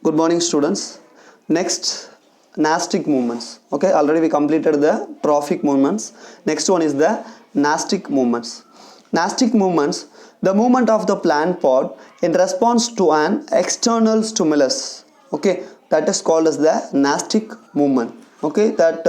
Good morning, students. Next, nastic movements. Okay, already we completed the trophic movements. Next one is the nastic movements. Nastic movements, the movement of the plant pod in response to an external stimulus. Okay, that is called as the nastic movement. Okay, that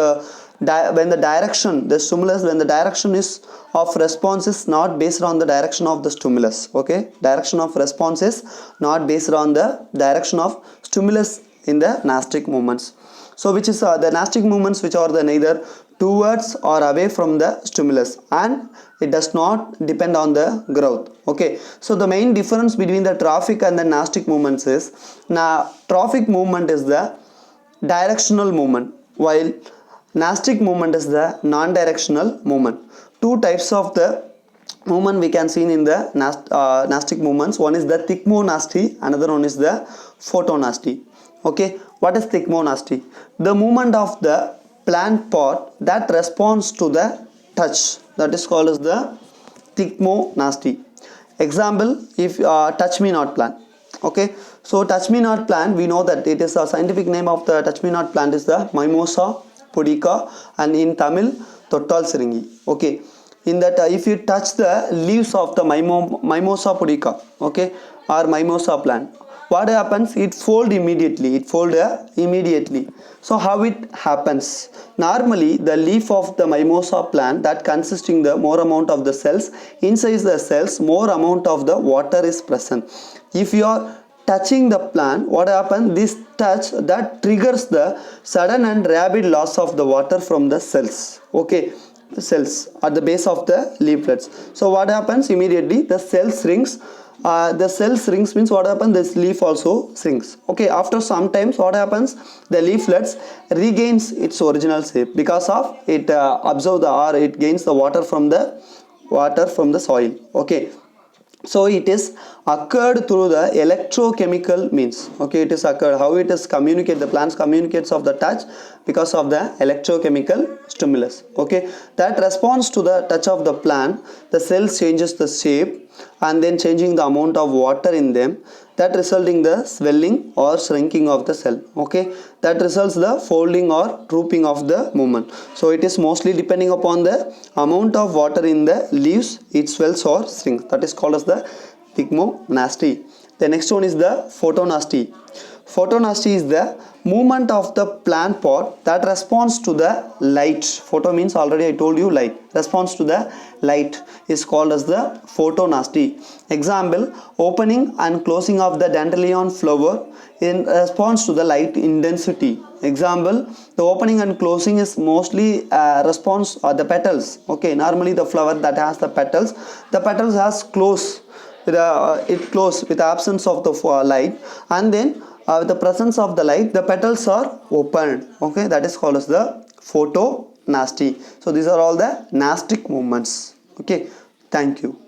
when the direction, the stimulus, when the direction is of response is not based on the direction of the stimulus. Okay, direction of response is not based on the direction of stimulus in the nastic movements. So which is the nastic movements which are the neither towards or away from the stimulus, and it does not depend on the growth. Okay, so the main difference between the trophic and the nastic movements is, now trophic movement is the directional movement, while nastic movement is the non-directional movement. Two types of the movement we can see in the nastic movements. One is the thigmonasty, another one is the photonasty. Okay, what is thigmonasty? The movement of the plant pot that responds to the touch, that is called as the thigmonasty. Example, if touch me not plant. Okay, so touch me not plant, we know that it is a scientific name of the touch me not plant is the Mimosa pudica, and in Tamil Tottal Siringi. Okay, in that if you touch the leaves of the Mimosa pudica, okay, or Mimosa plant, what happens? It fold immediately. So how it happens? Normally the leaf of the mimosa plant that consisting the more amount of the cells, inside the cells more amount of the water is present. If you are touching the plant, what happens? This touch that triggers the sudden and rapid loss of the water from the cells. Okay, cells at the base of the leaflets. So what happens? Immediately the cell shrinks. The cell shrinks means what happens? This leaf also shrinks. Okay, after some times what happens? The leaflets regains its original shape because of it absorb the, or it gains the water from the soil. Okay, so it is occurred through the electrochemical means. Okay, it is occurred. How it is communicate? The plants communicates of the touch because of the electrochemical stimulus. Okay, that responds to the touch of the plant, the cells changes the shape and then changing the amount of water in them, that resulting the swelling or shrinking of the cell. Okay, that results the folding or drooping of the movement. So it is mostly depending upon the amount of water in the leaves, it swells or shrinks. That is called as the thigmonasty. The next one is the photonasty. Photonasty is the movement of the plant pot that responds to the light. Photo means already I told you light. Response to the light is called as the photonasty. Example, opening and closing of the dandelion flower in response to the light intensity. Example, the opening and closing is mostly response or the petals. Okay, normally the flower that has the petals has close. It close with the absence of the light, and then with the presence of the light the petals are opened. Okay, that is called as the photonasty. So these are all the nastic movements. Okay, thank you.